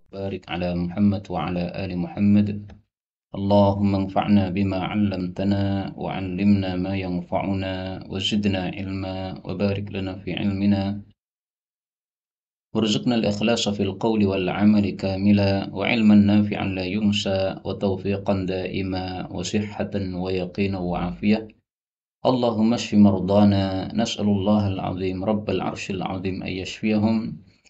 بارك على محمد وعلى آل محمد. اللهم انفعنا بما علمتنا وعلمنا ما ينفعنا وزدنا علما وبارك لنا في علمنا وارزقنا الإخلاص في القول والعمل كاملا وعلما نافعا لا ينسى وتوفيقا دائما وصحة ويقينا وعافية. اللهم اشف مرضانا، نسأل الله العظيم رب العرش العظيم أن يشفيهم.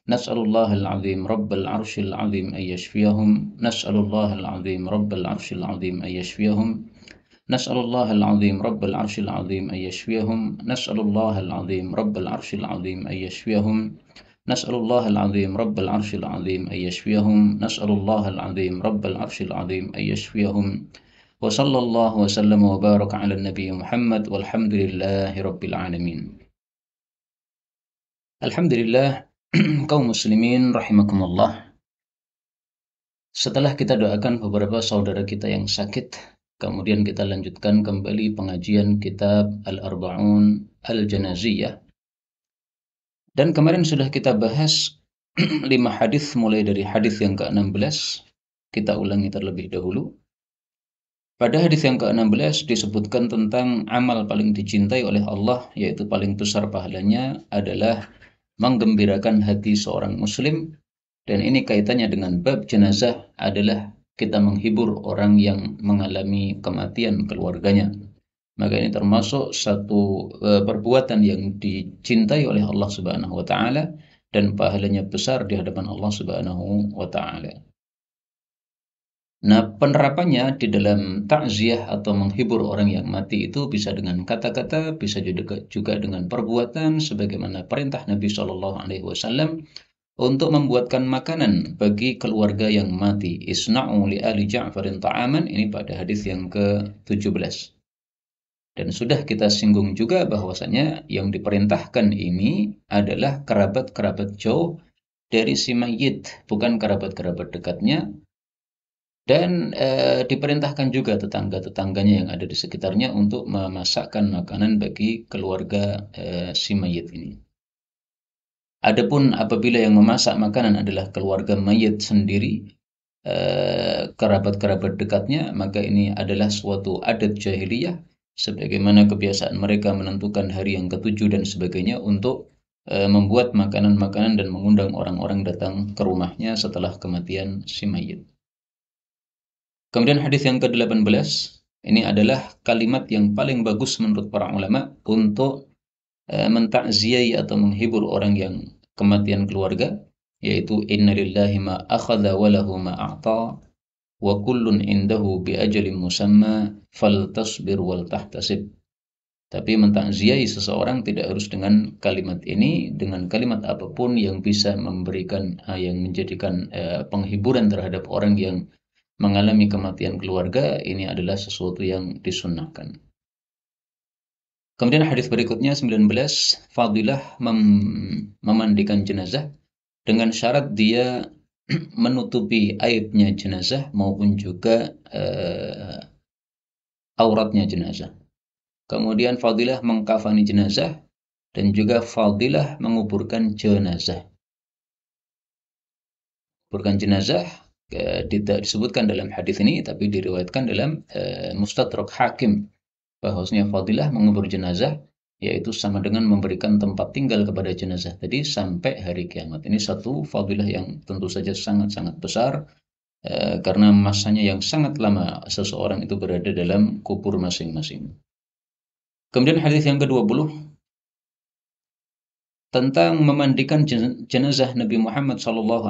نسأل الله العظيم رب العرش العظيم أن يشفيهم. نسأل الله العظيم رب العرش العظيم أن يشفيهم. نسأل الله العظيم رب العرش العظيم أن يشفيهم. نسأل الله العظيم رب العرش العظيم أن يشفيهم. نسأل الله العظيم رب العرش العظيم أن يشفيهم. نسأل الله العظيم رب العرش العظيم أن يشفيهم. وصلى الله وسلم وبارك على النبي محمد والحمد لله رب العالمين. Alhamdulillah, kaum muslimin rahimakumullah. Setelah kita doakan beberapa saudara kita yang sakit, kemudian kita lanjutkan kembali pengajian kitab Al-Arba'un Al-Janaziyah. Dan kemarin sudah kita bahas 5 hadis mulai dari hadis yang ke-16. Kita ulangi terlebih dahulu. Pada hadis yang ke-16 disebutkan tentang amal paling dicintai oleh Allah, yaitu paling besar pahalanya adalah menggembirakan hati seorang muslim. Dan ini kaitannya dengan bab jenazah adalah kita menghibur orang yang mengalami kematian keluarganya. Maka ini termasuk satu perbuatan yang dicintai oleh Allah Subhanahu wa taala dan pahalanya besar di hadapan Allah Subhanahu wa taala. Nah, penerapannya di dalam takziah atau menghibur orang yang mati itu bisa dengan kata-kata, bisa juga dengan perbuatan, sebagaimana perintah Nabi Shallallahu Alaihi Wasallam untuk membuatkan makanan bagi keluarga yang mati. Isna'u li ali Ja'farin ta'aman, ini pada hadis yang ke-17. Dan sudah kita singgung juga bahwasanya yang diperintahkan ini adalah kerabat-kerabat jauh dari si mayit, bukan kerabat-kerabat dekatnya. Dan diperintahkan juga tetangga-tetangganya yang ada di sekitarnya untuk memasakkan makanan bagi keluarga si mayit ini. Adapun apabila yang memasak makanan adalah keluarga mayit sendiri, kerabat-kerabat dekatnya, maka ini adalah suatu adat jahiliyah, sebagaimana kebiasaan mereka menentukan hari yang ke-7 dan sebagainya untuk membuat makanan-makanan dan mengundang orang-orang datang ke rumahnya setelah kematian si mayit. Kemudian hadis yang ke-18, ini adalah kalimat yang paling bagus menurut para ulama untuk mentakziai atau menghibur orang yang kematian keluarga, yaitu innalillahi ma akhadha wa lahu ma a'ta wa kullun indahu bi ajalin musamma faltasbir wal tahtasib. Tapi mentakziai seseorang tidak harus dengan kalimat ini, dengan kalimat apapun yang bisa memberikan yang menjadikan penghiburan terhadap orang yang mengalami kematian keluarga, ini adalah sesuatu yang disunnahkan. Kemudian hadis berikutnya 19, fadilah memandikan jenazah dengan syarat dia menutupi aibnya jenazah maupun juga auratnya jenazah. Kemudian fadilah mengkafani jenazah dan juga fadilah menguburkan jenazah. Menguburkan jenazah tidak disebutkan dalam hadis ini, tapi diriwayatkan dalam Mustadrak Hakim bahwasanya fadilah mengubur jenazah yaitu sama dengan memberikan tempat tinggal kepada jenazah tadi sampai hari kiamat. Ini satu fadilah yang tentu saja sangat-sangat besar karena masanya yang sangat lama seseorang itu berada dalam kubur masing-masing. Kemudian hadis yang ke-20 tentang memandikan jenazah Nabi Muhammad SAW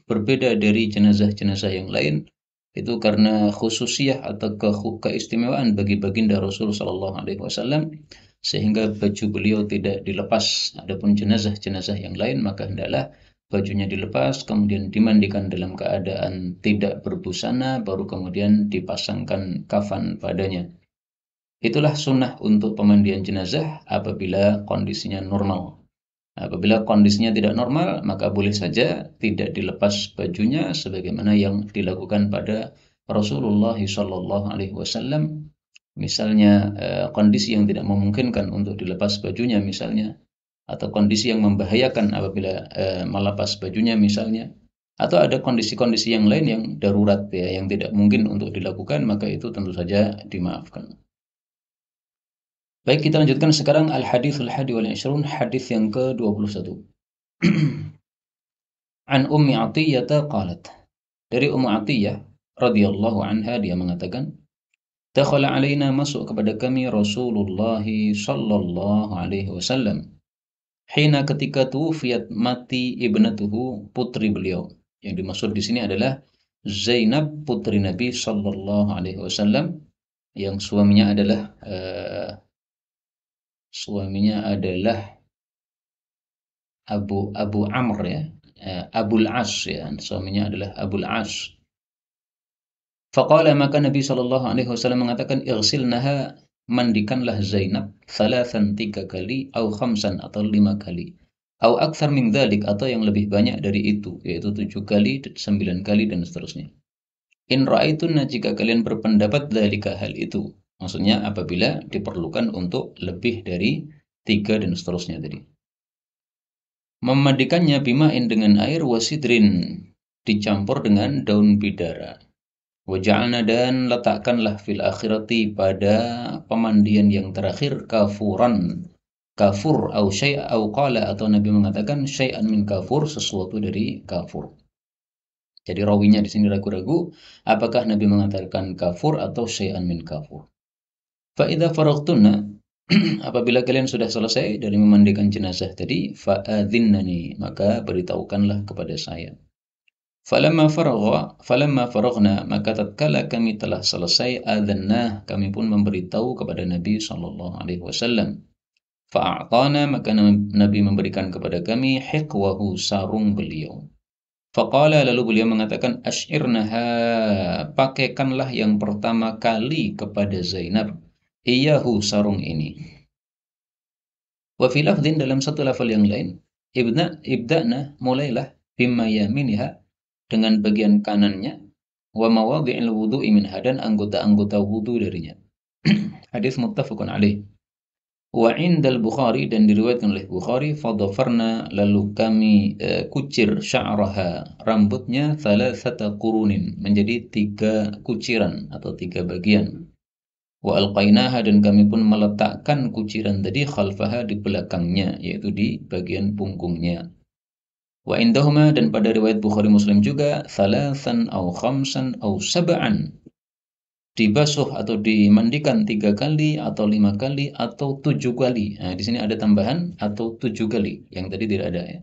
berbeda dari jenazah-jenazah yang lain. Itu karena khususiyah atau keistimewaan bagi baginda Rasul Sallallahu Alaihi Wasallam, sehingga baju beliau tidak dilepas. Adapun jenazah-jenazah yang lain maka hendaklah bajunya dilepas, kemudian dimandikan dalam keadaan tidak berbusana, baru kemudian dipasangkan kafan padanya. Itulah sunnah untuk pemandian jenazah apabila kondisinya normal. Apabila kondisinya tidak normal, maka boleh saja tidak dilepas bajunya sebagaimana yang dilakukan pada Rasulullah SAW. Misalnya kondisi yang tidak memungkinkan untuk dilepas bajunya misalnya, atau kondisi yang membahayakan apabila melepas bajunya misalnya, Atau ada kondisi-kondisi yang lain yang darurat ya, yang tidak mungkin untuk dilakukan, maka itu tentu saja dimaafkan. Baik, kita lanjutkan sekarang al-haditsul hadi wal 20, hadis yang ke-21. An Ummi Athiyyah qalat. Dari Ummu Athiyyah radhiyallahu anha, dia mengatakan, dakhala alaina, masuk kepada kami Rasulullah sallallahu alaihi wasallam. Hina, ketika tuwfiyat, mati, ibnatuhu, putri beliau. Yang dimaksud di sini adalah Zainab, putri Nabi sallallahu alaihi wasallam, yang suaminya adalah Abu Amr ya, Abul As ya, suaminya adalah Abul As. Faqala, maka Nabi sallallahu alaihi wasallam mengatakan, igsilnaha, mandikanlah Zainab, thalathan, 3 kali, au khamsan, atau 5 kali, au akthar min dzalik, atau yang lebih banyak dari itu, yaitu 7 kali, 9 kali, dan seterusnya. In ra'aitunna, jika kalian berpendapat dzalika, hal itu, maksudnya apabila diperlukan untuk lebih dari 3 dan seterusnya tadi. Memandikannya bima'in, dengan air, wasidrin, dicampur dengan daun bidara. Waja'alna, dan letakkanlah, fil akhirati, pada pemandian yang terakhir, kafuran, kafur, au syai', au qala, atau Nabi mengatakan syai'an min kafur, sesuatu dari kafur. Jadi rawinya di sini ragu-ragu apakah Nabi mengatakan kafur atau syai'an min kafur. Fa idza faragtunna, apabila kalian sudah selesai dari memandikan jenazah tadi, fa'adhinnani, maka beritahukanlah kepada saya. Falamma faraghna, maka tatkala kami telah selesai, adzannah, kami pun memberitahu kepada Nabi sallallahu alaihi wasallam. Fa'atana, maka Nabi memberikan kepada kami hiqwahu, sarung beliau. Faqala, lalu beliau mengatakan, asyirnaha, pakaikanlah yang pertama kali kepada Zainab, iyahu, sarung ini. Wa fi lafdhin, dalam satu lafal yang lain, ibda'na, mulailah, bimma yaminiha, dengan bagian kanannya, wa mawadhi'il wudu'i minha, dan anggota-anggota wudu darinya. Hadis muttafaqun alaih. Wa indal Bukhari, dan diriwayatkan oleh Bukhari, fadhafarna, lalu kami kucir, sya'raha, rambutnya, thalathata qurunin, menjadi 3 kuciran atau 3 bagian. Wa alqainaha, dan kami pun meletakkan kuciran tadi, khalfaha, di belakangnya, yaitu di bagian punggungnya. Wa indahuma, dan pada riwayat Bukhari Muslim juga, thalathan au khamsan au sab'an, dibasuh atau dimandikan 3 kali atau 5 kali atau 7 kali. Nah, di sini ada tambahan atau 7 kali, yang tadi tidak ada ya.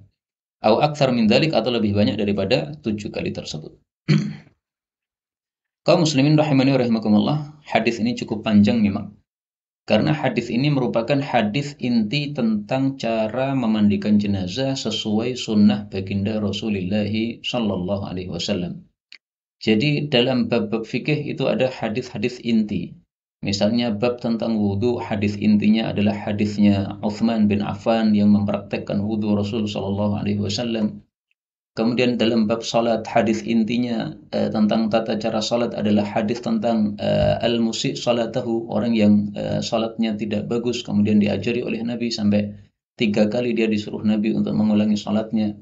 Au aktsar min dzalik, atau lebih banyak daripada 7 kali tersebut. Kaum muslimin rahimani wa rahimakumullah, hadis ini cukup panjang memang. Karena hadis ini merupakan hadis inti tentang cara memandikan jenazah sesuai sunnah baginda Rasulullah sallallahu alaihi wasallam. Jadi dalam bab-bab fikih itu ada hadis-hadis inti. Misalnya bab tentang wudhu, hadis intinya adalah hadisnya Utsman bin Affan yang mempraktekkan wudhu Rasul sallallahu alaihi wasallam. Kemudian dalam bab salat, hadis intinya tentang tata cara salat adalah hadis tentang al-musi' salatahu, orang yang salatnya tidak bagus, kemudian diajari oleh Nabi sampai 3 kali dia disuruh Nabi untuk mengulangi salatnya.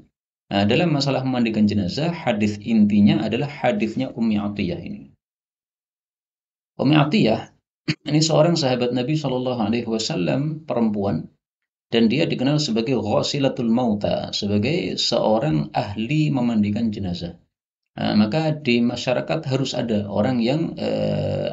Nah, dalam masalah memandikan jenazah, hadis intinya adalah hadisnya Ummi Athiyyah ini. Ummi Athiyyah ini seorang sahabat Nabi Shallallahu Alaihi Wasallam, perempuan, dan dia dikenal sebagai ghasilatul mauta, sebagai seorang ahli memandikan jenazah. Nah, maka di masyarakat harus ada orang yang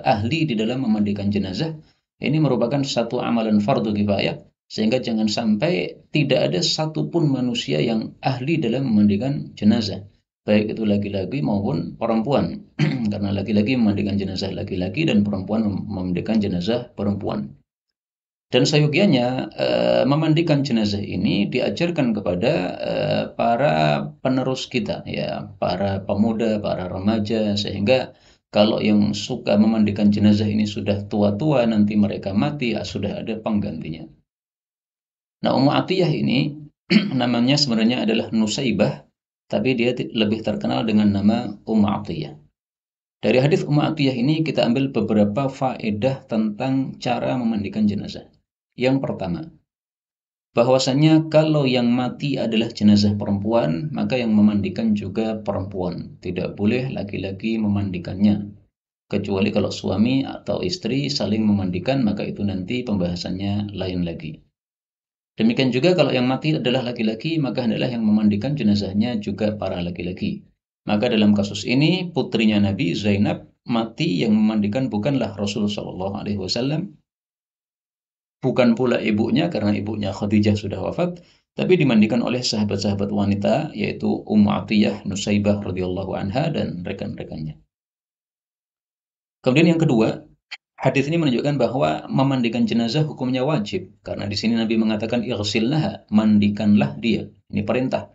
ahli di dalam memandikan jenazah. Ini merupakan satu amalan fardu kifayah, sehingga jangan sampai tidak ada satupun manusia yang ahli dalam memandikan jenazah, baik itu laki-laki maupun perempuan. Karena laki-laki memandikan jenazah laki-laki dan perempuan memandikan jenazah perempuan. Dan seyogianya memandikan jenazah ini diajarkan kepada para penerus kita, ya, para pemuda, para remaja, sehingga kalau yang suka memandikan jenazah ini sudah tua-tua, nanti mereka mati, ya, sudah ada penggantinya. Nah, Ummu Athiyyah ini namanya sebenarnya adalah Nusaibah, tapi dia lebih terkenal dengan nama Ummu Athiyyah. Dari hadis Ummu Athiyyah ini kita ambil beberapa faedah tentang cara memandikan jenazah. Yang pertama, bahwasanya kalau yang mati adalah jenazah perempuan, maka yang memandikan juga perempuan. Tidak boleh laki-laki memandikannya. Kecuali kalau suami atau istri saling memandikan, maka itu nanti pembahasannya lain lagi. Demikian juga kalau yang mati adalah laki-laki, maka hendaklah yang memandikan jenazahnya juga para laki-laki. Maka dalam kasus ini putrinya Nabi Zainab mati, yang memandikan bukanlah Rasulullah SAW, bukan pula ibunya karena ibunya Khadijah sudah wafat, tapi dimandikan oleh sahabat-sahabat wanita yaitu Ummu Atiyah, Nusaibah radhiyallahu anha dan rekan-rekannya. Kemudian yang kedua, hadis ini menunjukkan bahwa memandikan jenazah hukumnya wajib, karena di sini Nabi mengatakan ighsilnaha, mandikanlah dia. Ini perintah,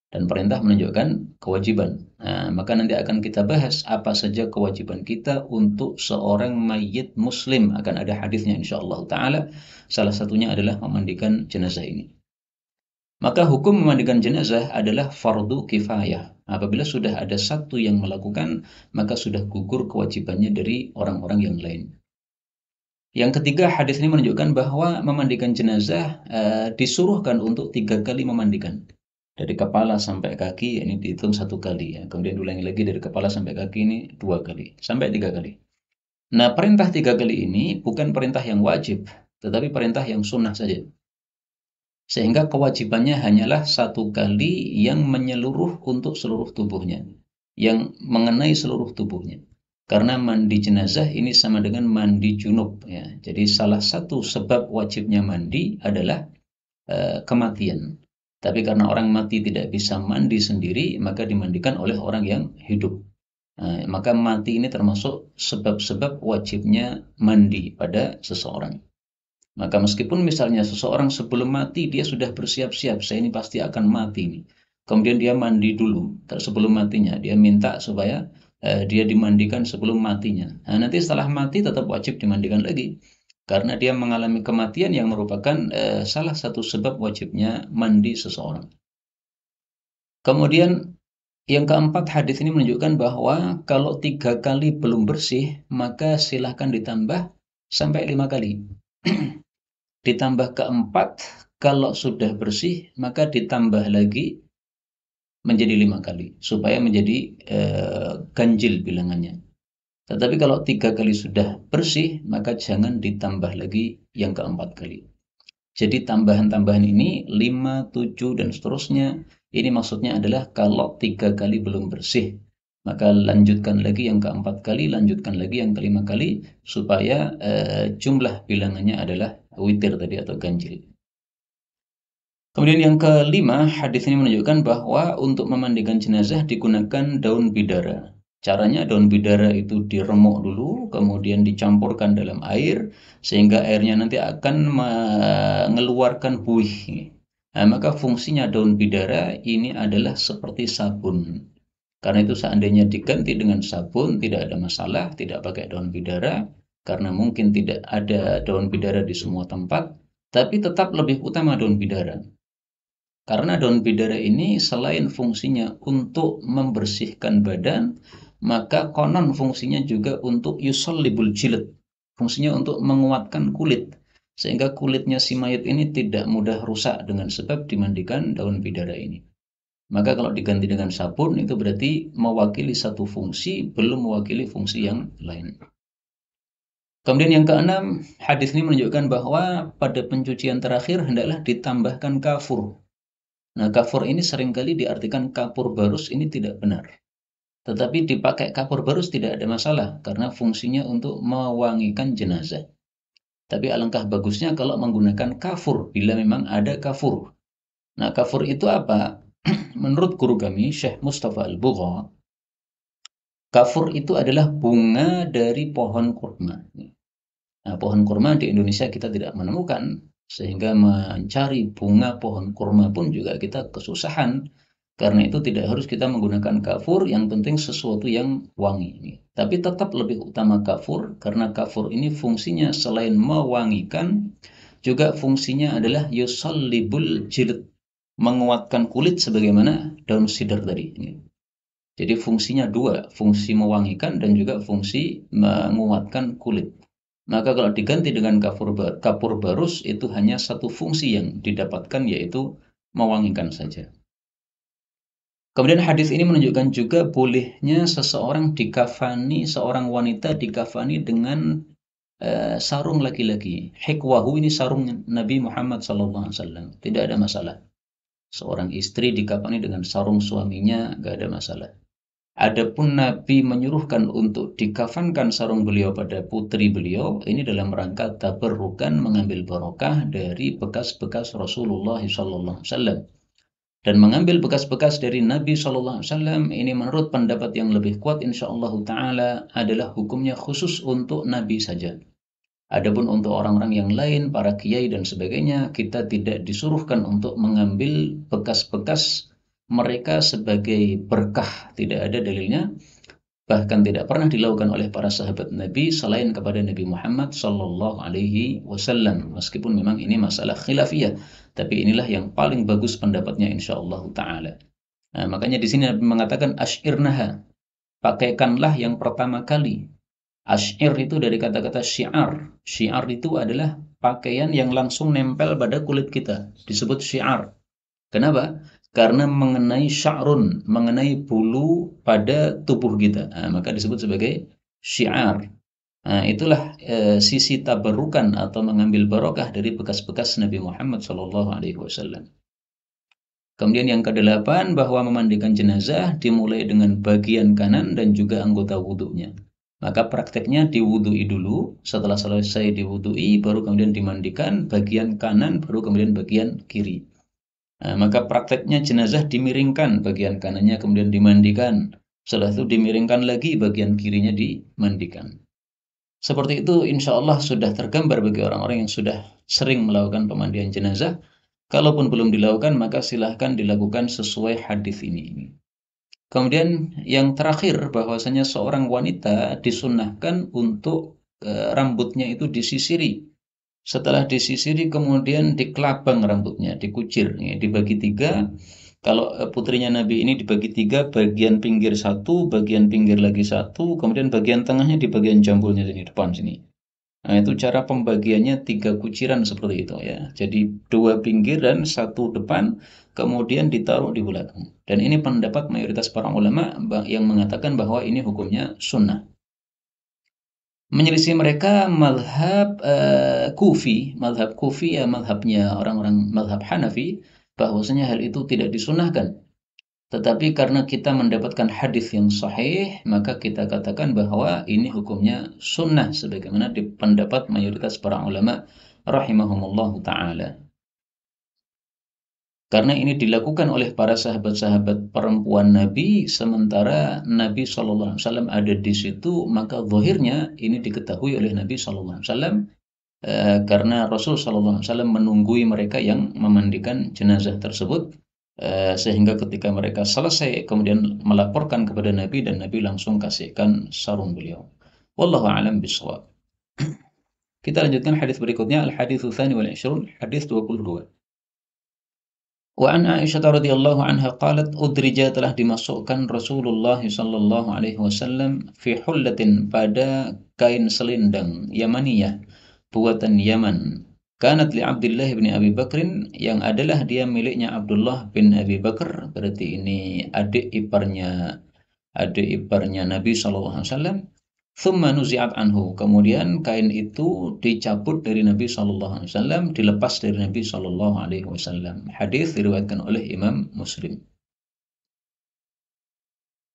dan perintah menunjukkan kewajiban. Nah, maka nanti akan kita bahas apa saja kewajiban kita untuk seorang mayit muslim. Akan ada hadisnya insyaallah taala. Salah satunya adalah memandikan jenazah ini. Maka hukum memandikan jenazah adalah fardu kifayah. Apabila sudah ada satu yang melakukan, maka sudah gugur kewajibannya dari orang-orang yang lain. Yang ketiga, hadis ini menunjukkan bahwa memandikan jenazah disuruhkan untuk 3 kali memandikan. Dari kepala sampai kaki ini dihitung 1 kali ya. Kemudian diulangi lagi dari kepala sampai kaki ini 2 kali sampai 3 kali. Nah, perintah 3 kali ini bukan perintah yang wajib, tetapi perintah yang sunnah saja. Sehingga kewajibannya hanyalah 1 kali yang menyeluruh untuk seluruh tubuhnya, yang mengenai seluruh tubuhnya. Karena mandi jenazah ini sama dengan mandi junub ya. Jadi salah satu sebab wajibnya mandi adalah kematian. Tapi karena orang mati tidak bisa mandi sendiri, maka dimandikan oleh orang yang hidup. Maka mati ini termasuk sebab-sebab wajibnya mandi pada seseorang. Maka meskipun misalnya seseorang sebelum mati dia sudah bersiap-siap, saya ini pasti akan mati nih. Kemudian dia mandi dulu sebelum matinya, dia minta supaya dia dimandikan sebelum matinya. Nah, nanti setelah mati tetap wajib dimandikan lagi, karena dia mengalami kematian yang merupakan salah satu sebab wajibnya mandi seseorang. Kemudian yang keempat, hadis ini menunjukkan bahwa kalau 3 kali belum bersih, maka silahkan ditambah sampai 5 kali. Ditambah keempat, kalau sudah bersih, maka ditambah lagi menjadi 5 kali, supaya menjadi ganjil bilangannya. Tetapi kalau 3 kali sudah bersih, maka jangan ditambah lagi yang keempat kali. Jadi tambahan-tambahan ini 5, 7, dan seterusnya, ini maksudnya adalah kalau 3 kali belum bersih, maka lanjutkan lagi yang keempat kali, lanjutkan lagi yang kelima kali, supaya jumlah bilangannya adalah witir tadi atau ganjil. Kemudian yang kelima, hadis ini menunjukkan bahwa untuk memandikan jenazah digunakan daun bidara. Caranya daun bidara itu diremuk dulu, kemudian dicampurkan dalam air, sehingga airnya nanti akan mengeluarkan buih. Nah, maka fungsinya daun bidara ini adalah seperti sabun. Karena itu seandainya diganti dengan sabun, tidak ada masalah, tidak pakai daun bidara, karena mungkin tidak ada daun bidara di semua tempat, tapi tetap lebih utama daun bidara. Karena daun bidara ini selain fungsinya untuk membersihkan badan, maka konon fungsinya juga untuk yusallibul jilid. Fungsinya untuk menguatkan kulit, sehingga kulitnya si mayat ini tidak mudah rusak dengan sebab dimandikan daun bidara ini. Maka kalau diganti dengan sabun, itu berarti mewakili satu fungsi, belum mewakili fungsi yang lain. Kemudian yang keenam, hadis ini menunjukkan bahwa pada pencucian terakhir hendaklah ditambahkan kafur. Nah, kafur ini seringkali diartikan kapur barus, ini tidak benar. Tetapi dipakai kapur barus tidak ada masalah, karena fungsinya untuk mewangikan jenazah. Tapi alangkah bagusnya kalau menggunakan kafur, bila memang ada kafur. Nah, kafur itu apa? Menurut guru kami, Syekh Mustafa Al-Bugha, kafur itu adalah bunga dari pohon kurma. Nah, pohon kurma di Indonesia kita tidak menemukan, sehingga mencari bunga pohon kurma pun juga kita kesusahan. Karena itu tidak harus kita menggunakan kafur, yang penting sesuatu yang wangi. Tapi tetap lebih utama kafur, karena kafur ini fungsinya selain mewangikan, juga fungsinya adalah yusallibul jilid, menguatkan kulit sebagaimana daun sidar tadi. Jadi fungsinya dua, fungsi mewangikan dan juga fungsi menguatkan kulit. Maka kalau diganti dengan kapur barus itu hanya satu fungsi yang didapatkan, yaitu mewangikan saja. Kemudian hadis ini menunjukkan juga bolehnya seorang wanita dikafani dengan sarung laki-laki. Hikwahu ini sarung Nabi Muhammad SAW. Tidak ada masalah. Seorang istri dikafani dengan sarung suaminya, nggak ada masalah. Adapun Nabi menyuruhkan untuk dikafankan sarung beliau pada putri beliau, ini dalam rangka tabarrukan, mengambil barokah dari bekas-bekas Rasulullah SAW. Dan mengambil bekas-bekas dari Nabi SAW ini menurut pendapat yang lebih kuat insyaallah ta'ala adalah hukumnya khusus untuk Nabi saja. Adapun untuk orang-orang yang lain, para kiai dan sebagainya, kita tidak disuruhkan untuk mengambil bekas-bekas mereka sebagai berkah. Tidak ada dalilnya. Bahkan tidak pernah dilakukan oleh para sahabat Nabi selain kepada Nabi Muhammad sallallahu alaihi wasallam. Meskipun memang ini masalah khilafiyah, tapi inilah yang paling bagus pendapatnya insyaallah taala. Nah, makanya di sini Nabi mengatakan asyirnaha, pakaikanlah yang pertama kali. Asyir itu dari kata-kata syiar. Syiar itu adalah pakaian yang langsung nempel pada kulit kita, disebut syiar. Kenapa? Karena mengenai sya'run, mengenai bulu pada tubuh kita. Nah, maka disebut sebagai syiar. Nah, itulah sisi tabarukan atau mengambil barokah dari bekas-bekas Nabi Muhammad SAW. Kemudian yang kedelapan, bahwa memandikan jenazah dimulai dengan bagian kanan dan juga anggota wudhunya. Maka prakteknya diwudhui dulu, setelah selesai diwudhui baru kemudian dimandikan bagian kanan, baru kemudian bagian kiri. Nah, maka prakteknya jenazah dimiringkan, bagian kanannya kemudian dimandikan. Setelah itu dimiringkan lagi, bagian kirinya dimandikan. Seperti itu insya Allah sudah tergambar bagi orang-orang yang sudah sering melakukan pemandian jenazah. Kalaupun belum dilakukan, maka silahkan dilakukan sesuai hadis ini. Kemudian yang terakhir, bahwasanya seorang wanita disunnahkan untuk rambutnya itu disisiri. Setelah disisiri kemudian dikelabang rambutnya, dikucir, ya, dibagi tiga. Kalau putrinya Nabi ini dibagi tiga, bagian pinggir satu, bagian pinggir lagi satu, kemudian bagian tengahnya di bagian jambulnya sini, depan sini. Nah, itu cara pembagiannya, tiga kuciran seperti itu ya. Jadi dua pinggir dan satu depan, kemudian ditaruh di belakang. Dan ini pendapat mayoritas para ulama yang mengatakan bahwa ini hukumnya sunnah. Menyelisih mereka madhab Kufi ya, madhabnya orang-orang madhab Hanafi, bahwasanya hal itu tidak disunahkan. Tetapi karena kita mendapatkan hadis yang sahih, maka kita katakan bahwa ini hukumnya sunnah sebagaimana di pendapat mayoritas para ulama rahimahumullah ta'ala. Karena ini dilakukan oleh para sahabat-sahabat perempuan Nabi, sementara Nabi SAW ada di situ, maka zahirnya ini diketahui oleh Nabi SAW, karena Rasul SAW menunggui mereka yang memandikan jenazah tersebut, sehingga ketika mereka selesai kemudian melaporkan kepada Nabi, dan Nabi langsung kasihkan sarung beliau. Wallahu a'lam bishawab. Kita lanjutkan hadis berikutnya, al-haditsu tsani wal 20, hadis 22. Wa an Aisyah radhiyallahu anha qalat, udrija, telah dimasukkan Rasulullah sallallahu alaihi wasallam fi hullatin, pada kain selendang Yamaniyah, buatan Yaman. Kanat li Abdullah bin Abi Bakrin, yang adalah dia miliknya Abdullah bin Abi Bakar, berarti ini adik iparnya Nabi sallallahu alaihi wasallam. Thumma nuzi'at anhu, kemudian kain itu dicabut dari Nabi sallallahu alaihi wasallam, dilepas dari Nabi sallallahu alaihi wasallam. Hadis diriwayatkan oleh Imam Muslim.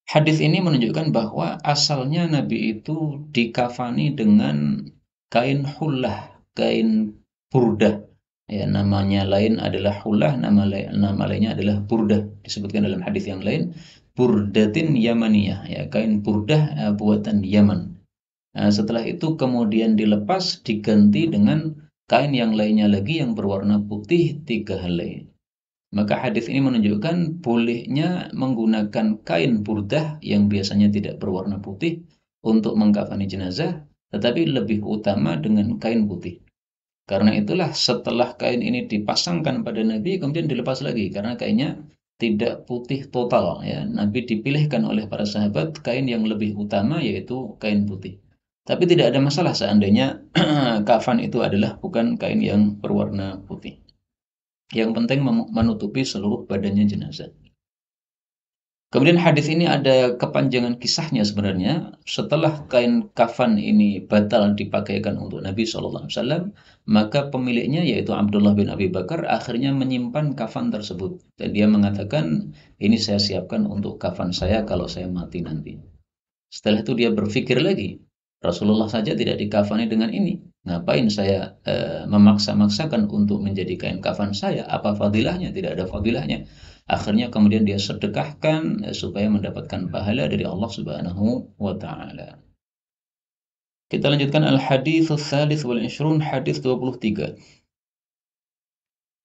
Hadis ini menunjukkan bahwa asalnya Nabi itu dikafani dengan kain hullah, kain burdah. Ya, namanya lain adalah hullah, nama lainnya adalah burdah. Disebutkan dalam hadis yang lain, burdatin yamaniyah, ya, kain burdah buatan Yaman. Nah, setelah itu kemudian dilepas, diganti dengan kain yang lainnya lagi yang berwarna putih, tiga helai. Maka hadis ini menunjukkan bolehnya menggunakan kain burdah yang biasanya tidak berwarna putih untuk mengkafani jenazah, tetapi lebih utama dengan kain putih. Karena itulah setelah kain ini dipasangkan pada Nabi, kemudian dilepas lagi karena kainnya tidak putih total ya. Nabi dipilihkan oleh para sahabat kain yang lebih utama, yaitu kain putih. Tapi tidak ada masalah seandainya kafan itu adalah bukan kain yang berwarna putih. Yang penting menutupi seluruh badannya jenazah. Kemudian hadis ini ada kepanjangan kisahnya sebenarnya. Setelah kain kafan ini batal dipakaikan untuk Nabi SAW, maka pemiliknya yaitu Abdullah bin Abi Bakar akhirnya menyimpan kafan tersebut. Dan dia mengatakan, ini saya siapkan untuk kafan saya kalau saya mati nanti. Setelah itu dia berpikir lagi, Rasulullah saja tidak dikafani dengan ini. Ngapain saya memaksa-maksakan untuk menjadi kain kafan saya? Apa fadilahnya? Tidak ada fadilahnya. Akhirnya kemudian dia sedekahkan supaya mendapatkan pahala dari Allah Subhanahu wa taala. Kita lanjutkan al-hadits ats-tsalits wal 20, hadis 23.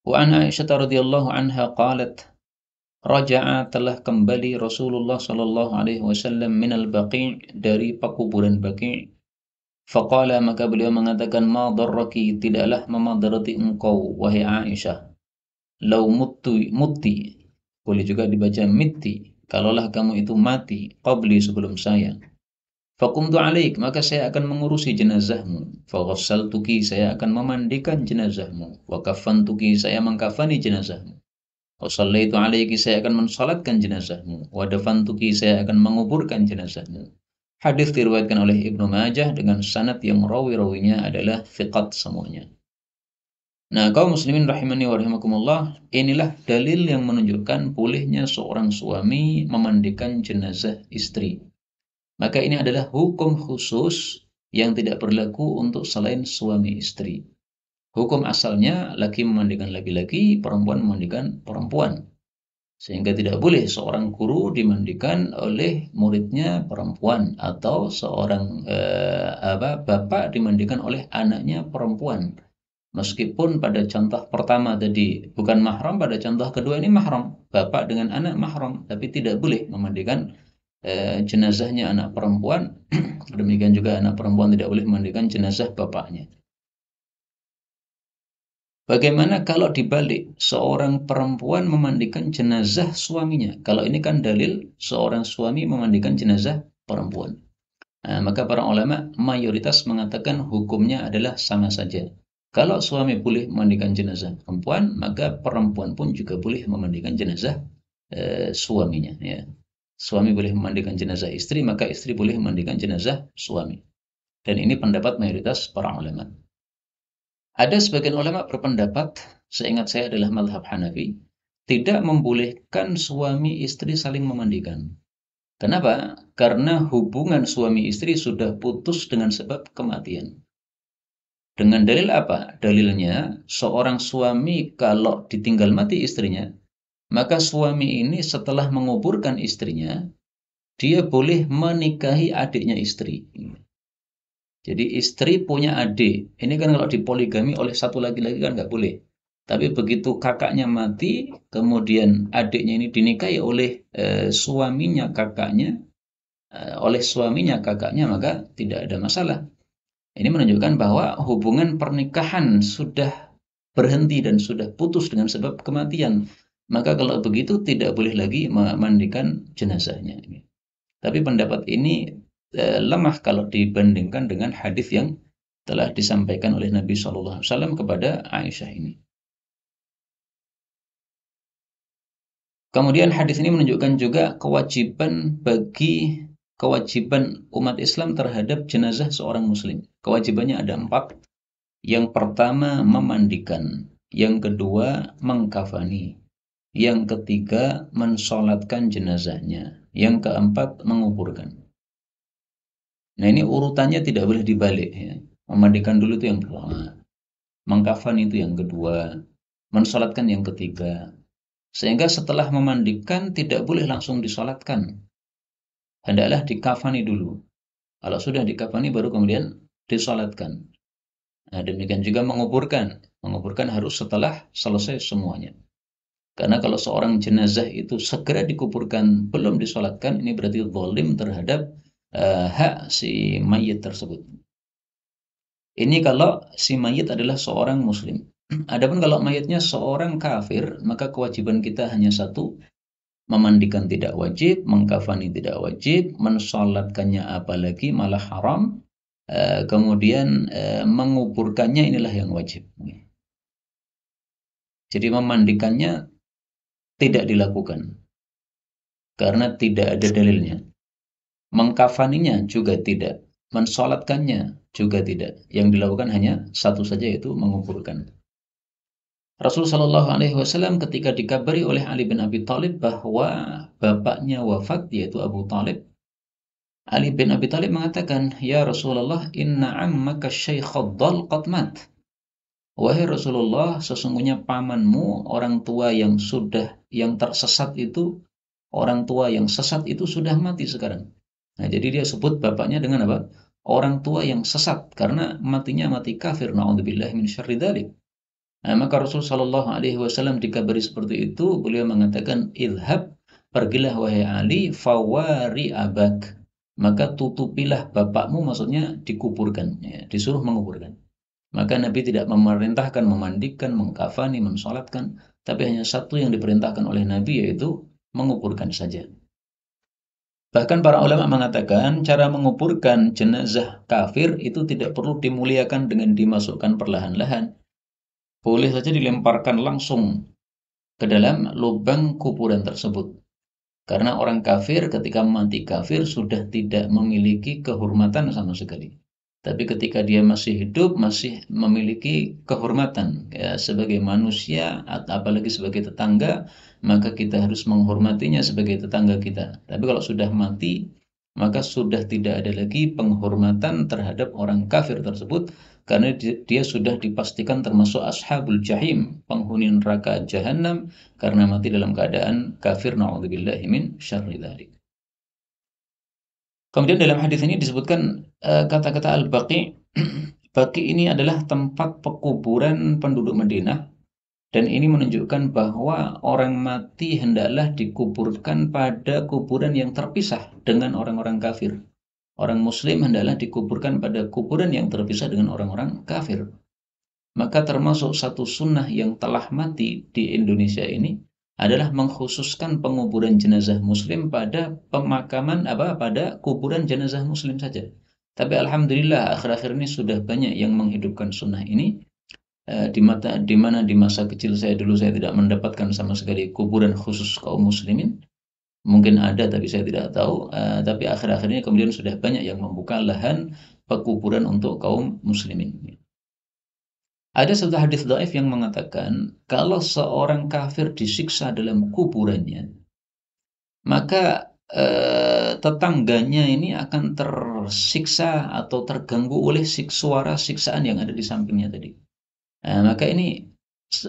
Wa an Aisyah radhiyallahu anha qalat Raja'a telah kembali Rasulullah sallallahu alaihi wasallam minal Baqi' dari pekuburan Baqi'. Faqala maka beliau mengatakan ma darraki tidaklah memadarati engkau wahai Aisyah. Lau mutti boleh juga dibaca mitti. Kalaulah kamu itu mati qabli sebelum saya. Faqumtu alaik maka saya akan mengurusi jenazahmu. Faghassaltuki saya akan memandikan jenazahmu. Wa kaffantuki saya mengkafani jenazahmu. Wasallaitu alaiki saya akan mensalatkan jenazahmu. Wadafantuki saya akan menguburkan jenazahmu. Hadis diriwayatkan oleh Ibnu Majah dengan sanad yang rawi-rawinya adalah thiqat semuanya. Nah, kaum muslimin rahimani wa rahimakumullah, inilah dalil yang menunjukkan bolehnya seorang suami memandikan jenazah istri. Maka ini adalah hukum khusus yang tidak berlaku untuk selain suami istri. Hukum asalnya laki memandikan laki-laki, perempuan memandikan perempuan. Sehingga tidak boleh seorang guru dimandikan oleh muridnya perempuan atau seorang bapak dimandikan oleh anaknya perempuan. Meskipun pada contoh pertama tadi bukan mahram, pada contoh kedua ini mahram, bapak dengan anak mahram, tapi tidak boleh memandikan jenazahnya anak perempuan. Demikian juga anak perempuan tidak boleh memandikan jenazah bapaknya. Bagaimana kalau dibalik, seorang perempuan memandikan jenazah suaminya? Kalau ini kan dalil seorang suami memandikan jenazah perempuan. Nah, maka para ulama mayoritas mengatakan hukumnya adalah sama saja. Kalau suami boleh memandikan jenazah perempuan, maka perempuan pun juga boleh memandikan jenazah suaminya. Ya. Suami boleh memandikan jenazah istri, maka istri boleh memandikan jenazah suami. Dan ini pendapat mayoritas para ulama. Ada sebagian ulama berpendapat, seingat saya adalah mazhab Hanafi, tidak membolehkan suami istri saling memandikan. Kenapa? Karena hubungan suami istri sudah putus dengan sebab kematian. Dengan dalil apa? Dalilnya, seorang suami kalau ditinggal mati istrinya, maka suami ini setelah menguburkan istrinya, dia boleh menikahi adiknya istri. Jadi istri punya adik. Ini kan kalau dipoligami oleh satu laki-laki kan nggak boleh. Tapi begitu kakaknya mati, kemudian adiknya ini dinikahi oleh suaminya kakaknya, maka tidak ada masalah. Ini menunjukkan bahwa hubungan pernikahan sudah berhenti dan sudah putus dengan sebab kematian. Maka kalau begitu tidak boleh lagi memandikan jenazahnya. Tapi pendapat ini lemah kalau dibandingkan dengan hadis yang telah disampaikan oleh Nabi SAW kepada Aisyah ini. Kemudian hadis ini menunjukkan juga kewajiban umat Islam terhadap jenazah seorang muslim. Kewajibannya ada 4. Yang pertama memandikan, yang kedua mengkafani, yang ketiga mensolatkan jenazahnya, yang keempat menguburkan. Nah ini urutannya tidak boleh dibalik ya. Memandikan dulu itu yang pertama, mengkafan itu yang kedua, mensolatkan yang ketiga. Sehingga setelah memandikan tidak boleh langsung disolatkan. Hendaklah dikafani dulu. Kalau sudah dikafani baru kemudian disolatkan. Nah demikian juga menguburkan. Menguburkan harus setelah selesai semuanya. Karena kalau seorang jenazah itu segera dikuburkan belum disolatkan, ini berarti zalim terhadap hak si mayit tersebut. Ini kalau si mayit adalah seorang muslim. Adapun kalau mayitnya seorang kafir, maka kewajiban kita hanya satu, memandikan tidak wajib, mengkafani tidak wajib, mensolatkannya apalagi malah haram, Kemudian menguburkannya inilah yang wajib. Jadi memandikannya tidak dilakukan karena tidak ada dalilnya. Mengkafaninya juga tidak, mensolatkannya juga tidak. Yang dilakukan hanya satu saja, yaitu menguburkan. Rasulullah Shallallahu Alaihi Wasallam ketika dikabari oleh Ali bin Abi Thalib bahwa bapaknya wafat, yaitu Abu Talib, Ali bin Abi Thalib mengatakan, "Ya Rasulullah, inna ammaka syaikhad dhal qad mat." Wahai Rasulullah, sesungguhnya pamanmu, orang tua yang tersesat itu, orang tua yang sesat itu sudah mati sekarang. Nah, jadi dia sebut bapaknya dengan apa? Orang tua yang sesat, karena matinya mati kafir. Na'udzubillahi min syarri dzalik. Nah, maka Rasul Shallallahu Alaihi Wasallam dikabari seperti itu, beliau mengatakan, "Idhab, pergilah wahai Ali, fawari abak." Maka tutupilah bapakmu, maksudnya dikuburkan, ya, disuruh menguburkan. Maka Nabi tidak memerintahkan memandikan, mengkafani, mensolatkan, tapi hanya satu yang diperintahkan oleh Nabi, yaitu menguburkan saja. Bahkan para ulama mengatakan cara menguburkan jenazah kafir itu tidak perlu dimuliakan dengan dimasukkan perlahan-lahan. Boleh saja dilemparkan langsung ke dalam lubang kuburan tersebut. Karena orang kafir ketika mati kafir sudah tidak memiliki kehormatan sama sekali. Tapi ketika dia masih hidup, masih memiliki kehormatan ya, sebagai manusia, apalagi sebagai tetangga, maka kita harus menghormatinya sebagai tetangga kita. Tapi kalau sudah mati, maka sudah tidak ada lagi penghormatan terhadap orang kafir tersebut, karena dia sudah dipastikan termasuk ashabul jahim, penghuni neraka jahanam, karena mati dalam keadaan kafir. Na'udzubillahi min syarri dzalik. Kemudian dalam hadis ini disebutkan kata-kata al-baqi. Baqi ini adalah tempat pekuburan penduduk Madinah, dan ini menunjukkan bahwa orang mati hendaklah dikuburkan pada kuburan yang terpisah dengan orang-orang kafir. Orang muslim hendaklah dikuburkan pada kuburan yang terpisah dengan orang-orang kafir. Maka termasuk satu sunnah yang telah mati di Indonesia ini adalah mengkhususkan penguburan jenazah muslim pada pemakaman pada kuburan jenazah muslim saja. Tapi alhamdulillah akhir-akhir ini sudah banyak yang menghidupkan sunnah ini. Di mana di masa kecil saya dulu saya tidak mendapatkan sama sekali kuburan khusus kaum muslimin. Mungkin ada tapi saya tidak tahu. Tapi akhir-akhir ini kemudian sudah banyak yang membuka lahan pekuburan untuk kaum muslimin. Ada satu hadis dhaif yang mengatakan kalau seorang kafir disiksa dalam kuburannya, maka tetangganya ini akan tersiksa atau terganggu oleh suara siksaan yang ada di sampingnya tadi. Maka ini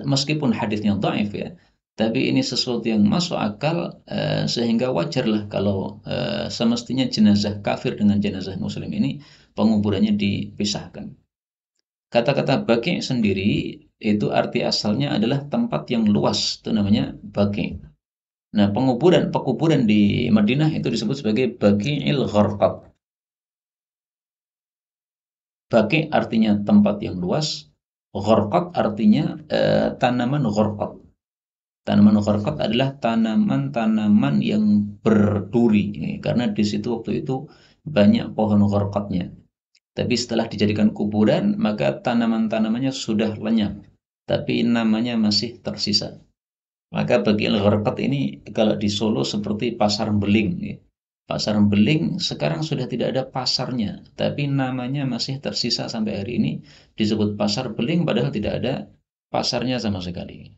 meskipun hadisnya dhaif ya, tapi ini sesuatu yang masuk akal, sehingga wajarlah kalau semestinya jenazah kafir dengan jenazah muslim ini penguburannya dipisahkan. Kata-kata baqi sendiri itu arti asalnya adalah tempat yang luas, itu namanya baqi. Nah, pekuburan di Madinah itu disebut sebagai Baqi'il Gharqad. Baqi artinya tempat yang luas, Gharqad artinya tanaman gharqad. Tanaman gharqad adalah tanaman-tanaman yang berduri, karena di situ waktu itu banyak pohon gharqadnya. Tapi setelah dijadikan kuburan, maka tanaman-tanamannya sudah lenyap, tapi namanya masih tersisa. Maka Baqi'il Gharqad ini kalau di Solo seperti pasar beling. Ya. Pasar beling sekarang sudah tidak ada pasarnya, tapi namanya masih tersisa sampai hari ini, disebut pasar beling padahal tidak ada pasarnya sama sekali.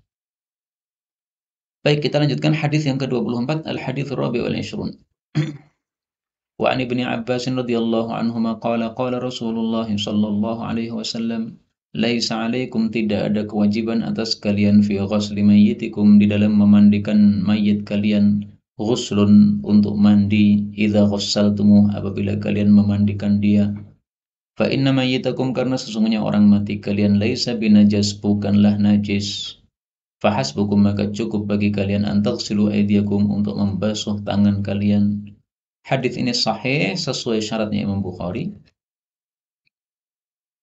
Baik, kita lanjutkan hadis yang ke-24, al-hadits rabi' wal 20. Wa an Ibnu Abbas radhiyallahu anhuma qala qala Rasulullah sallallahu alaihi wasallam, laisa alaikum, tidak ada kewajiban atas kalian fi ghusli mayyitikum, di dalam memandikan mayit kalian, ghuslun, untuk mandi, idza ghassaltumuh, apabila kalian memandikan dia. Fa inna mayyitakum, karena sesungguhnya orang mati kalian, laisa binajas, bukanlah najis. Fahasbukum, maka cukup bagi kalian, antaghsilu aydiyakum, untuk membasuh tangan kalian. Hadis ini sahih sesuai syaratnya Imam Bukhari.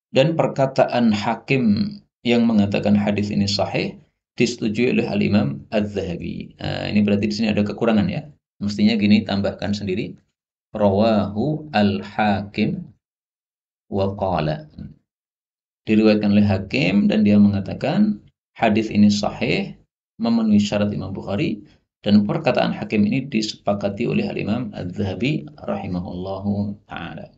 Dan perkataan hakim yang mengatakan hadis ini sahih disetujui oleh Al-Imam Az-Zahabi. Ini berarti di sini ada kekurangan ya. Mestinya gini, tambahkan sendiri. Rawahu al-Hakim wa qala. Diriwayatkan oleh Hakim dan dia mengatakan hadis ini sahih, memenuhi syarat Imam Bukhari, dan perkataan Hakim ini disepakati oleh Al-Imam Az-Zahabi rahimahullahu taala.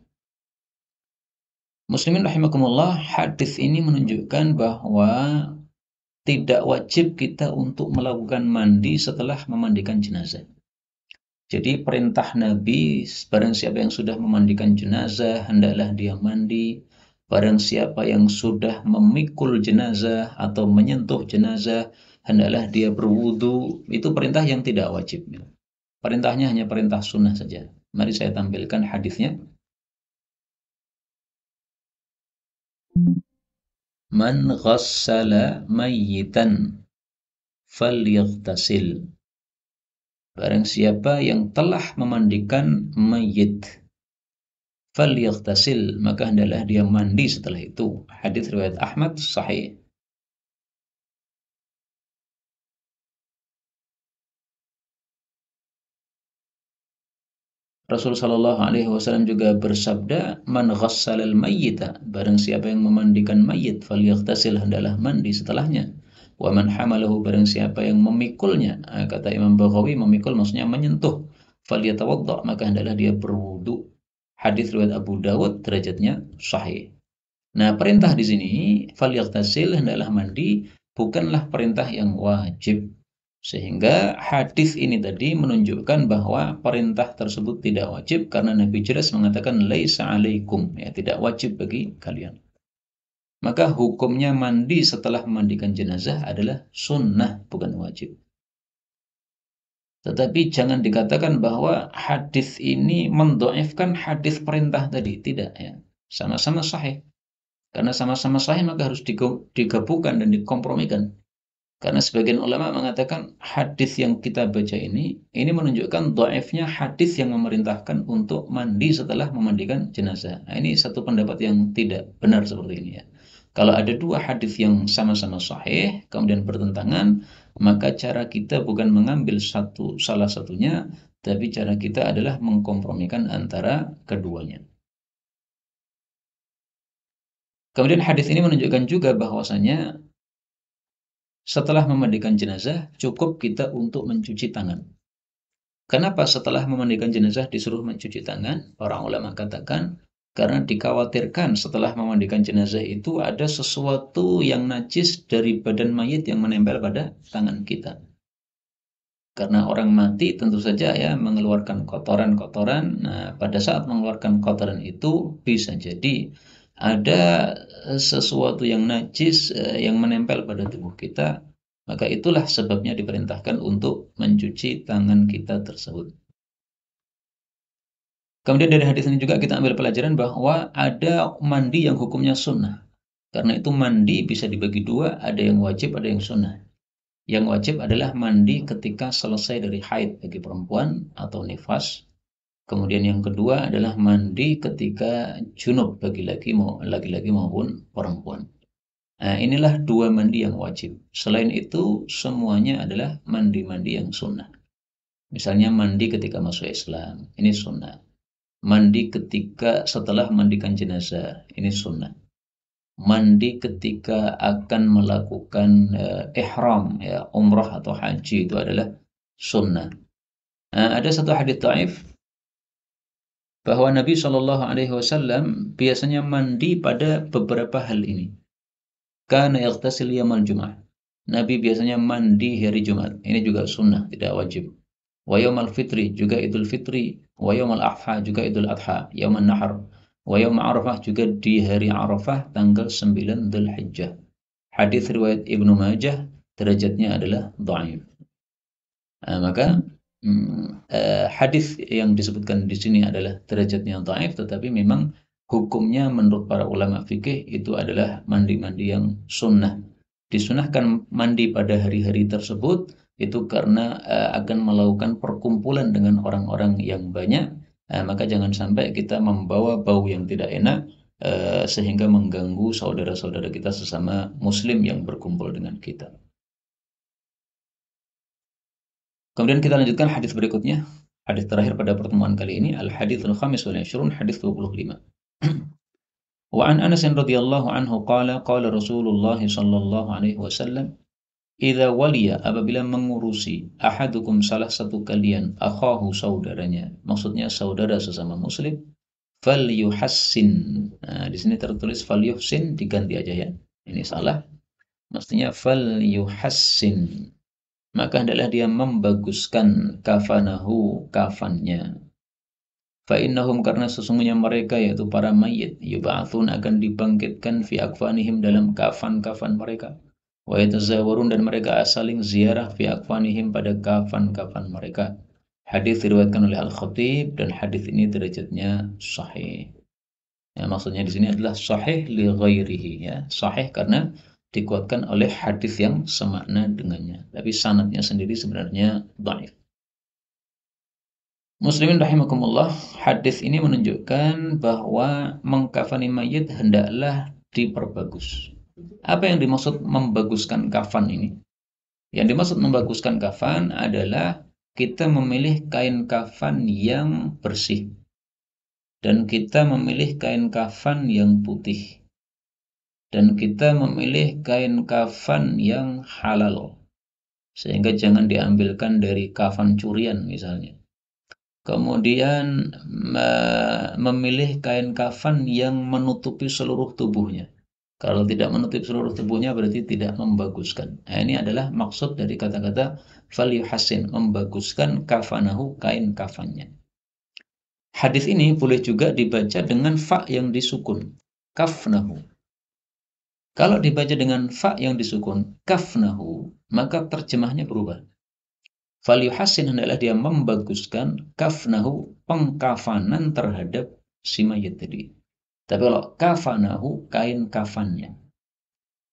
Muslimin rahimakumullah, hadis ini menunjukkan bahwa tidak wajib kita untuk melakukan mandi setelah memandikan jenazah. Jadi perintah Nabi, barang siapa yang sudah memandikan jenazah, hendaklah dia mandi. Barang siapa yang sudah memikul jenazah atau menyentuh jenazah, hendaklah dia berwudu. Itu perintah yang tidak wajib. Perintahnya hanya perintah sunnah saja. Mari saya tampilkan hadisnya. Man ghassala mayyitan falyaghtasil. Barang siapa yang telah memandikan mayit, falyaghtasil, maka hendaklah dia mandi setelah itu. Hadis riwayat Ahmad sahih. Rasul sallallahu alaihi wasallam juga bersabda, "Man ghassalal mayyita", barang siapa yang memandikan mayit, falyaghtasil, hendaklah mandi setelahnya. Wa man hamalahu, barang siapa yang memikulnya, kata Imam Baghawi, memikul maksudnya menyentuh, falyatawadda, maka hendaklah dia berwudu. Hadis riwayat Abu Dawud, derajatnya sahih. Nah, perintah di sini falyaghtasil, hendaklah mandi, bukanlah perintah yang wajib. Sehingga hadis ini tadi menunjukkan bahwa perintah tersebut tidak wajib karena Nabi jelas mengatakan laisa alaikum, ya, tidak wajib bagi kalian. Maka hukumnya mandi setelah memandikan jenazah adalah sunnah, bukan wajib. Tetapi jangan dikatakan bahwa hadis ini mendhaifkan hadis perintah tadi, tidak, ya. Sama-sama sahih. Karena sama-sama sahih maka harus digabungkan dan dikompromikan. Karena sebagian ulama mengatakan hadis yang kita baca ini menunjukkan dhaifnya hadis yang memerintahkan untuk mandi setelah memandikan jenazah. Nah, ini satu pendapat yang tidak benar seperti ini, ya. Kalau ada dua hadis yang sama-sama sahih kemudian bertentangan, maka cara kita bukan mengambil salah satunya, tapi cara kita adalah mengkompromikan antara keduanya. Kemudian hadis ini menunjukkan juga bahwasanya setelah memandikan jenazah cukup kita untuk mencuci tangan. Kenapa setelah memandikan jenazah disuruh mencuci tangan? Para ulama katakan karena dikhawatirkan setelah memandikan jenazah itu ada sesuatu yang najis dari badan mayit yang menempel pada tangan kita. Karena orang mati tentu saja, ya, mengeluarkan kotoran-kotoran. Nah, pada saat mengeluarkan kotoran itu bisa jadi ada sesuatu yang najis yang menempel pada tubuh kita. Maka itulah sebabnya diperintahkan untuk mencuci tangan kita tersebut. Kemudian dari hadis ini juga kita ambil pelajaran bahwa ada mandi yang hukumnya sunnah. Karena itu mandi bisa dibagi dua, ada yang wajib, ada yang sunnah. Yang wajib adalah mandi ketika selesai dari haid bagi perempuan atau nifas. Kemudian yang kedua adalah mandi ketika junub bagi laki-laki maupun perempuan. Nah, inilah dua mandi yang wajib. Selain itu, semuanya adalah mandi-mandi yang sunnah. Misalnya mandi ketika masuk Islam, ini sunnah. Mandi ketika setelah mandikan jenazah, ini sunnah. Mandi ketika akan melakukan ihram, ya, umrah atau haji, itu adalah sunnah. Nah, ada satu hadits dhaif bahwa Nabi Shallallahu Alaihi Wasallam biasanya mandi pada beberapa hal ini. Kana yaghtasil yaumul Jum'ah. Nabi biasanya mandi hari Jumat. Ini juga sunnah, tidak wajib. Wa yaumal fitri, juga Idul Fitri. Wa yaumal adha, juga Idul Adha. Yauman Nahar. Wa yaum Arafah, juga di hari Arafah tanggal 9 Dzulhijjah. Hadis riwayat Ibnu Majah, derajatnya adalah dhaif. Maka hadis yang disebutkan di sini adalah derajatnya dhaif, tetapi memang hukumnya menurut para ulama fikih itu adalah mandi-mandi yang sunnah. Disunahkan mandi pada hari-hari tersebut itu karena akan melakukan perkumpulan dengan orang-orang yang banyak, maka jangan sampai kita membawa bau yang tidak enak sehingga mengganggu saudara-saudara kita sesama muslim yang berkumpul dengan kita. Kemudian kita lanjutkan hadis berikutnya. Hadis terakhir pada pertemuan kali ini, al-haditsul khamis wal 20, hadis 25. Wa an Anas radhiyallahu anhu qala qala Rasulullah sallallahu alaihi wasallam, idza waliya, apabila mengurusi ahadukum, salah satu kalian, akhahu, saudaranya, maksudnya saudara sesama muslim, falyuhassin. Nah, di sini tertulis falyuhsin, diganti aja ya. Ini salah. Mestinya falyuhassin. Maka hendaklah dia membaguskan kafanahu, kafannya. Fa innahum, karena sesungguhnya mereka, yaitu para mayit, yub'atsun, akan dibangkitkan fi akfanihim, dalam kafan-kafan mereka. Wa yatazawarun, dan mereka saling ziarah fi akfanihim, pada kafan-kafan mereka. Hadis diriwayatkan oleh Al-Khatib, dan hadis ini derajatnya sahih. Ya, maksudnya di sini adalah sahih li ghairihi, ya. Sahih karena dikuatkan oleh hadis yang semakna dengannya. Tapi sanadnya sendiri sebenarnya dhaif. Muslimin rahimakumullah, hadis ini menunjukkan bahwa mengkafani mayit hendaklah diperbagus. Apa yang dimaksud membaguskan kafan ini? Yang dimaksud membaguskan kafan adalah kita memilih kain kafan yang bersih, dan kita memilih kain kafan yang putih, dan kita memilih kain kafan yang halal, sehingga jangan diambilkan dari kafan curian misalnya. Kemudian memilih kain kafan yang menutupi seluruh tubuhnya. Kalau tidak menutupi seluruh tubuhnya berarti tidak membaguskan. Nah, ini adalah maksud dari kata-kata falyuhassin, membaguskan kafanahu, kain kafannya. Hadis ini boleh juga dibaca dengan fa yang disukun, kafnahu. Kalau dibaca dengan fa yang disukun, kafnahu, maka terjemahnya berubah. Falyuhassin, hendaklah dia membaguskan kafnahu, pengkafanan terhadap si mayit tadi. Tapi kalau kafanahu, kain kafannya.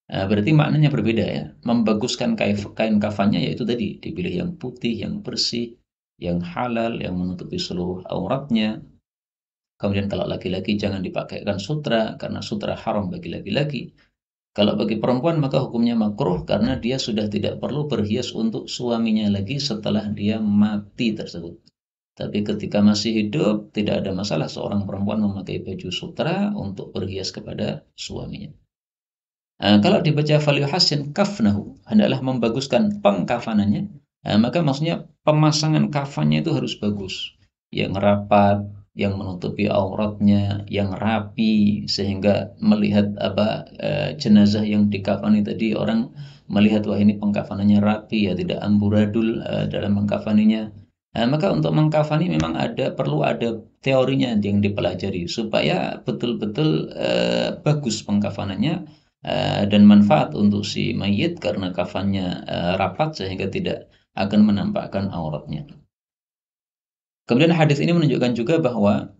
Nah, berarti maknanya berbeda ya. Membaguskan kain kafannya yaitu tadi dipilih yang putih, yang bersih, yang halal, yang menutupi seluruh auratnya. Kemudian kalau laki-laki jangan dipakaikan sutra, karena sutra haram bagi laki-laki. Kalau bagi perempuan maka hukumnya makruh, karena dia sudah tidak perlu berhias untuk suaminya lagi setelah dia mati tersebut. Tapi ketika masih hidup, tidak ada masalah seorang perempuan memakai baju sutra untuk berhias kepada suaminya. Nah, kalau dibaca falyuhassin kafnahu, hendaklah membaguskan pengkafanannya. Nah, maka maksudnya pemasangan kafannya itu harus bagus, yang rapat, yang menutupi auratnya, yang rapi, sehingga melihat jenazah yang dikafani tadi, orang melihat wah ini pengkafanannya rapi ya, tidak amburadul dalam mengkafaninya. Nah, maka untuk mengkafani memang perlu ada teorinya yang dipelajari supaya betul-betul bagus pengkafanannya dan manfaat untuk si mayit, karena kafannya rapat sehingga tidak akan menampakkan auratnya. Kemudian hadis ini menunjukkan juga bahwa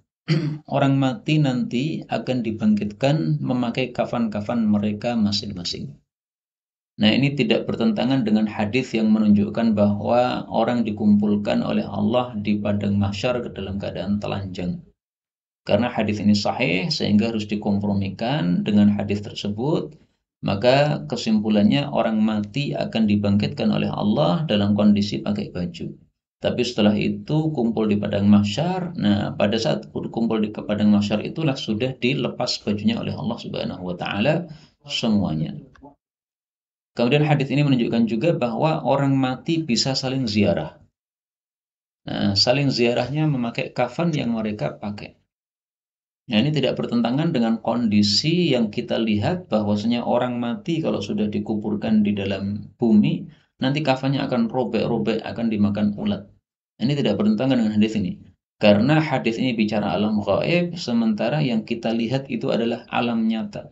orang mati nanti akan dibangkitkan memakai kafan-kafan mereka masing-masing. Nah, ini tidak bertentangan dengan hadis yang menunjukkan bahwa orang dikumpulkan oleh Allah di padang mahsyar ke dalam keadaan telanjang. Karena hadis ini sahih sehingga harus dikompromikan dengan hadis tersebut. Maka kesimpulannya orang mati akan dibangkitkan oleh Allah dalam kondisi pakai baju. Tapi setelah itu kumpul di padang mahsyar. Nah, pada saat kumpul di padang mahsyar itulah sudah dilepas bajunya oleh Allah Subhanahu wa taala semuanya. Kemudian hadis ini menunjukkan juga bahwa orang mati bisa saling ziarah. Nah, saling ziarahnya memakai kafan yang mereka pakai. Nah, ini tidak bertentangan dengan kondisi yang kita lihat bahwasanya orang mati kalau sudah dikuburkan di dalam bumi, nanti kafannya akan robek-robek, akan dimakan ulat. Ini tidak bertentangan dengan hadis ini. Karena hadis ini bicara alam gaib, sementara yang kita lihat itu adalah alam nyata.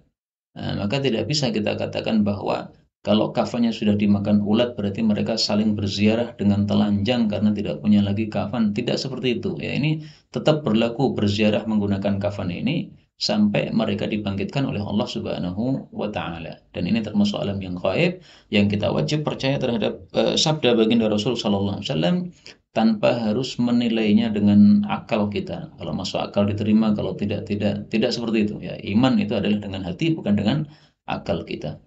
Nah, maka tidak bisa kita katakan bahwa kalau kafannya sudah dimakan ulat berarti mereka saling berziarah dengan telanjang karena tidak punya lagi kafan. Tidak seperti itu. Ya, ini tetap berlaku berziarah menggunakan kafan ini sampai mereka dibangkitkan oleh Allah Subhanahu wa taala. Dan ini termasuk alam yang gaib yang kita wajib percaya terhadap sabda baginda Rasul sallallahu alaihi wasallam tanpa harus menilainya dengan akal kita. Kalau masuk akal diterima, kalau tidak seperti itu. Ya, iman itu adalah dengan hati bukan dengan akal kita.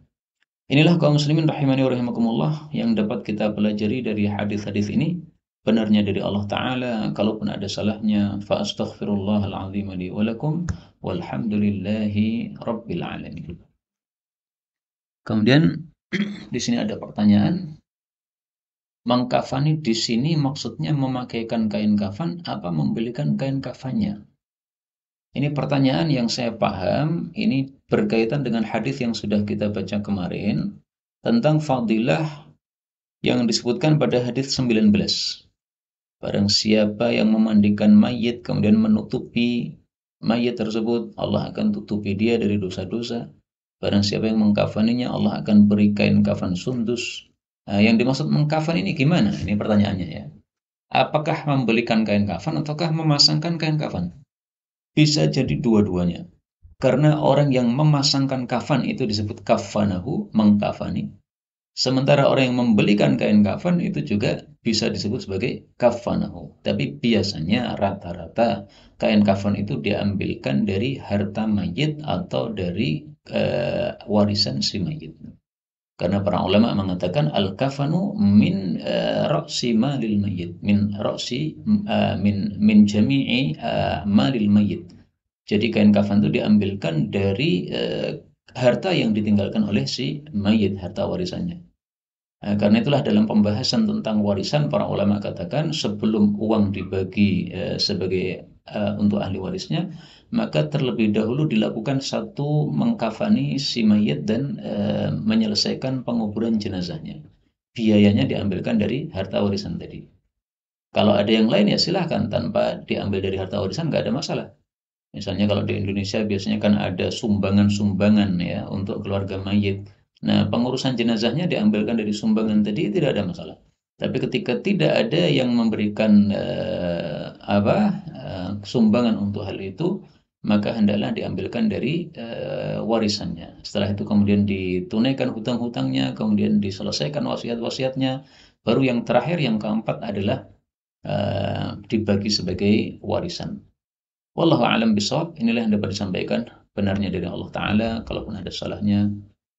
Inilah kaum muslimin rahimani wa rahimakumullah yang dapat kita pelajari dari hadis-hadis ini. benarnya dari Allah Ta'ala. Kalaupun ada salahnya, fa astaghfirullahal azim li wa lakum walhamdulillahi rabbil alamin. Kemudian di sini ada pertanyaan, mengkafani di sini maksudnya memakaikan kain kafan apa membelikan kain kafannya? Ini pertanyaan yang saya paham, ini berkaitan dengan hadis yang sudah kita baca kemarin tentang fadilah yang disebutkan pada hadis 19. Barang siapa yang memandikan mayit kemudian menutupi mayit tersebut, Allah akan tutupi dia dari dosa-dosa. Barang siapa yang mengkafaninya, Allah akan beri kain kafan sundus. Nah, yang dimaksud mengkafan ini gimana? Ini pertanyaannya ya. Apakah membelikan kain kafan ataukah memasangkan kain kafan? Bisa jadi dua-duanya. Karena orang yang memasangkan kafan itu disebut kafanahu, mengkafani. Sementara orang yang membelikan kain kafan itu juga bisa disebut sebagai kafanahu. Tapi biasanya rata-rata kain kafan itu diambilkan dari harta mayit atau dari warisan si mayit. Karena para ulama mengatakan al-kafanu min ra'si malil mayit, min ra'si min jami'i malil mayit. Jadi kain kafan itu diambilkan dari harta yang ditinggalkan oleh si mayit, harta warisannya. Nah, karena itulah dalam pembahasan tentang warisan para ulama katakan sebelum uang dibagi sebagai untuk ahli warisnya, maka terlebih dahulu dilakukan satu mengkafani si mayit dan menyelesaikan penguburan jenazahnya. Biayanya diambilkan dari harta warisan tadi. Kalau ada yang lain ya silahkan tanpa diambil dari harta warisan nggak ada masalah. Misalnya kalau di Indonesia biasanya kan ada sumbangan-sumbangan ya untuk keluarga mayit. Nah, pengurusan jenazahnya diambilkan dari sumbangan tadi tidak ada masalah. Tapi ketika tidak ada yang memberikan sumbangan untuk hal itu, maka hendaklah diambilkan dari warisannya. Setelah itu kemudian ditunaikan hutang-hutangnya, kemudian diselesaikan wasiat-wasiatnya. Baru yang terakhir, yang keempat adalah dibagi sebagai warisan. Wallahu a'lam bishawab. Inilah yang dapat disampaikan, benarnya dari Allah Ta'ala. Kalaupun ada salahnya,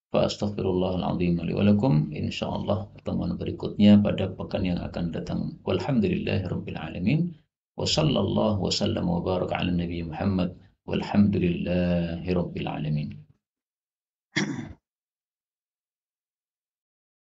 fa astaghfirullahal azim li wa lakum. Insyaallah pertemuan berikutnya pada pekan yang akan datang. Walhamdulillahirabbil alamin. Wa sallallahu wa sallam wa baraka ala nabi Muhammad. Walhamdulillahirabbil alamin.